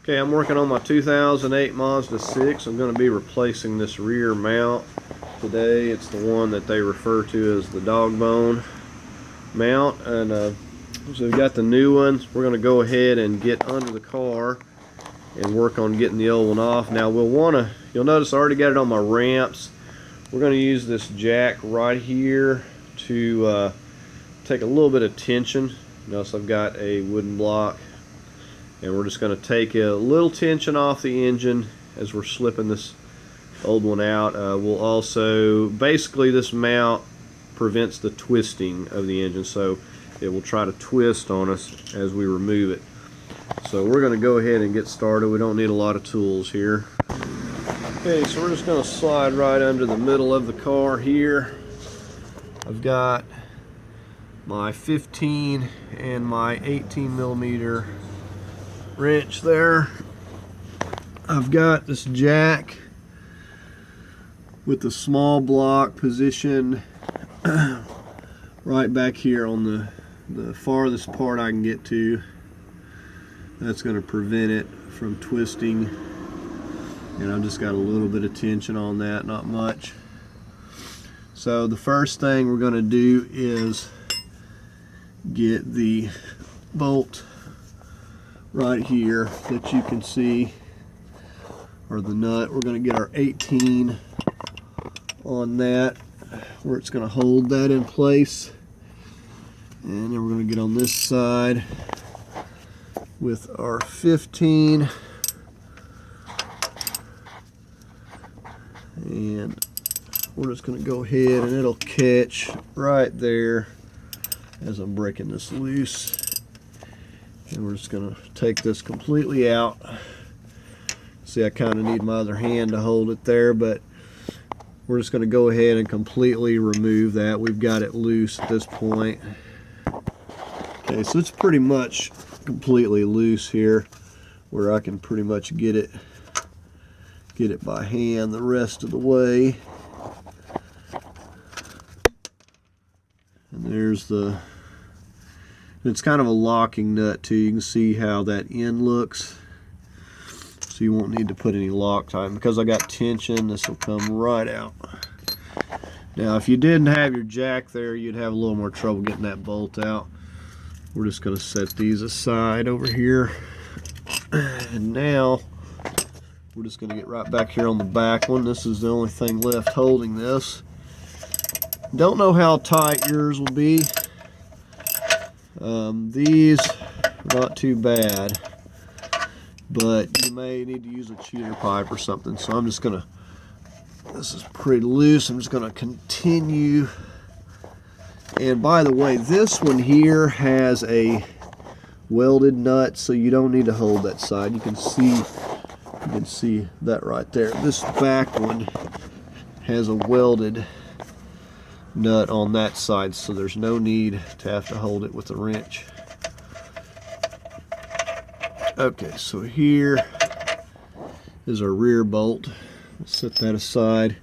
Okay, I'm working on my 2008 Mazda 6. I'm going to be replacing this rear mount today. It's the one that they refer to as the dog bone mount, and so we've got the new ones. We're going to go ahead and get under the car and work on getting the old one off. Now you'll notice I already got it on my ramps. We're going to use this jack right here to take a little bit of tension. Notice I've got a wooden block, and we're just going to take a little tension off the engine as we're slipping this old one out. We'll also, basically this mount prevents the twisting of the engine, so it will try to twist on us as we remove it. So we're going to go ahead and get started. We don't need a lot of tools here. Okay, so we're just going to slide right under the middle of the car here. I've got my 15 and my 18 millimeter wrench there. I've got this jack with the small block positioned right back here on the farthest part I can get to. That's going to prevent it from twisting, and I've just got a little bit of tension on that, not much. So the first thing we're going to do is get the bolt right here that you can see, or the nut. We're going to get our 18 on that, where it's going to hold that in place, and then we're going to get on this side with our 15, and we're just going to go ahead and it'll catch right there as I'm breaking this loose. And we're just going to take this completely out. See, I kind of need my other hand to hold it there, but we're just going to go ahead and completely remove that. We've got it loose at this point. Okay, so it's pretty much completely loose here, where I can pretty much get it by hand the rest of the way. And there's it's kind of a locking nut too. You can see how that end looks, so you won't need to put any Loctite. Because I got tension, this will come right out. Now if you didn't have your jack there, you'd have a little more trouble getting that bolt out. We're just going to set these aside over here, and now we're just going to get right back here on the back one. This is the only thing left holding this. Don't know how tight yours will be. These are not too bad, but you may need to use a cheater pipe or something. So I'm just gonna, this is pretty loose, I'm just gonna continue. And by the way, this one here has a welded nut, so you don't need to hold that side. You can see that right there. This back one has a welded nut on that side, so there's no need to have to hold it with a wrench. Okay, so here is our rear bolt. Let's set that aside.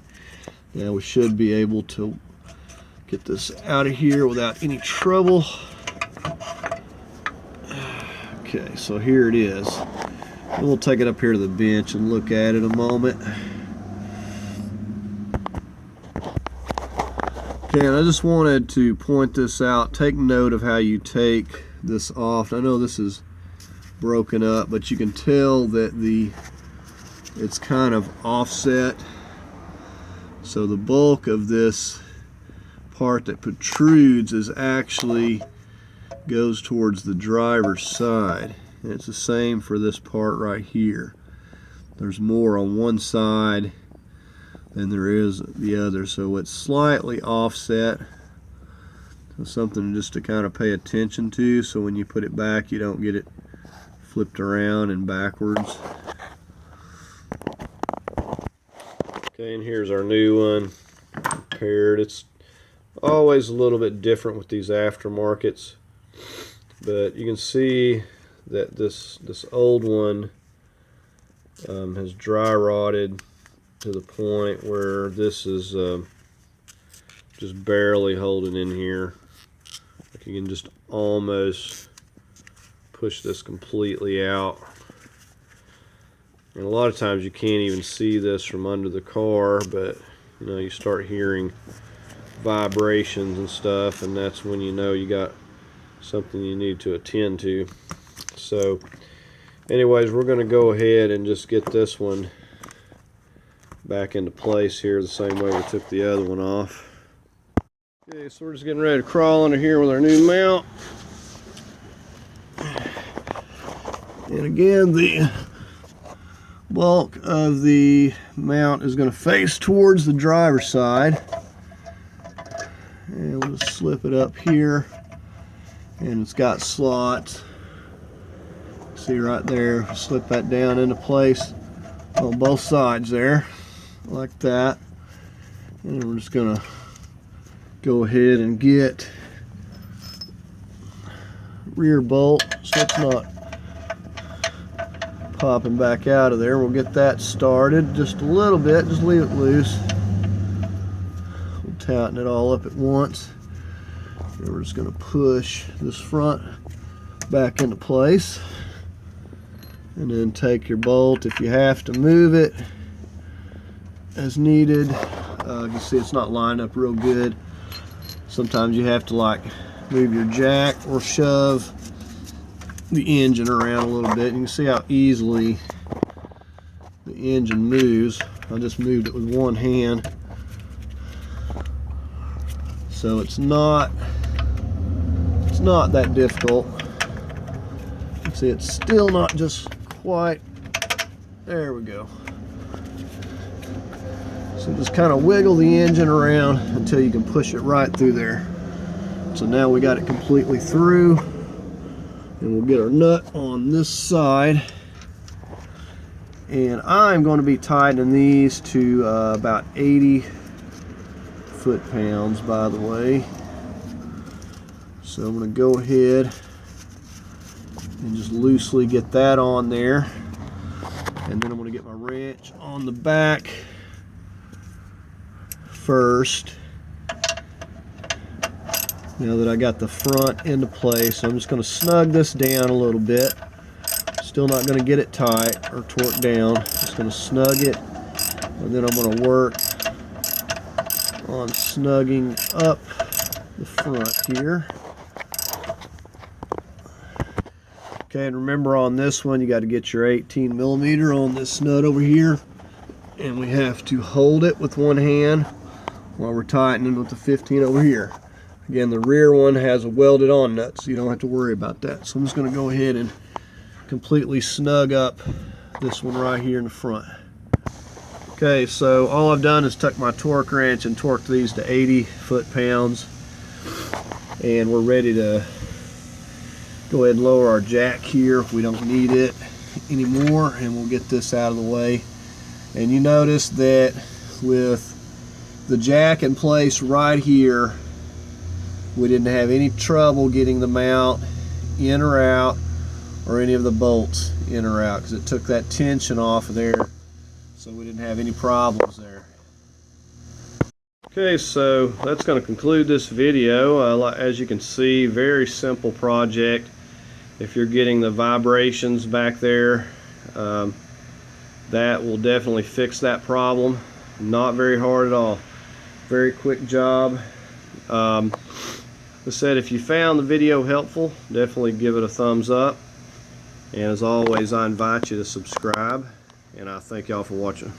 Now we should be able to get this out of here without any trouble. Okay, so here it is. And we'll take it up here to the bench and look at it a moment. Okay, and I just wanted to point this out. Take note of how you take this off. I know this is broken up, but you can tell that it's kind of offset. So the bulk of this part that protrudes actually goes towards the driver's side. And it's the same for this part right here. There's more on one side than there is the other, so it's slightly offset. So something just to kind of pay attention to, so when you put it back you don't get it flipped around and backwards. Okay, and here's our new one paired. It's always a little bit different with these aftermarkets, but you can see that this old one has dry rotted to the point where this is just barely holding in here. Like you can just almost push this completely out. And a lot of times you can't even see this from under the car, but you know, you start hearing vibrations and stuff, and that's when you know you got something you need to attend to. So anyways, we're going to go ahead and just get this one back into place here the same way we took the other one off. Okay, so we're just getting ready to crawl under here with our new mount. And again, the bulk of the mount is going to face towards the driver's side. And we'll just slip it up here. And it's got slots. See right there, slip that down into place on both sides there, like that. And we're just going to go ahead and get rear bolt so it's not popping back out of there. We'll get that started just a little bit, just leave it loose. We'll tighten it all up at once. And we're just going to push this front back into place, and then take your bolt if you have to move it as needed. You can see it's not lined up real good. Sometimes you have to like move your jack or shove the engine around a little bit. You can see how easily the engine moves. I just moved it with one hand, so it's not that difficult. You can see it's still not just quite. There we go. So just kind of wiggle the engine around until you can push it right through there. So now we got it completely through. And we'll get our nut on this side, and I'm going to be tightening these to about 80 foot-pounds, by the way. So I'm going to go ahead and just loosely get that on there, and then I'm going to get my wrench on the back first. Now that I got the front into place, I'm just going to snug this down a little bit. Still not going to get it tight or torqued down. Just going to snug it, and then I'm going to work on snugging up the front here. Okay, and remember on this one, you got to get your 18 millimeter on this nut over here, and we have to hold it with one hand while we're tightening with the 15 over here. Again, the rear one has a welded on nut, so you don't have to worry about that. So I'm just going to go ahead and completely snug up this one right here in the front. Okay, so all I've done is tuck my torque wrench and torque these to 80 foot-pounds. And we're ready to go ahead and lower our jack here if we don't need it anymore, and we'll get this out of the way. And you notice that with the jack in place right here, we didn't have any trouble getting the mount in or out, or any of the bolts in or out, because it took that tension off of there, so we didn't have any problems there. Okay, so that's going to conclude this video. As you can see, very simple project. If you're getting the vibrations back there, that will definitely fix that problem. Not very hard at all. Very quick job. As I said, if you found the video helpful, definitely give it a thumbs up. And as always, I invite you to subscribe, and I thank y'all for watching.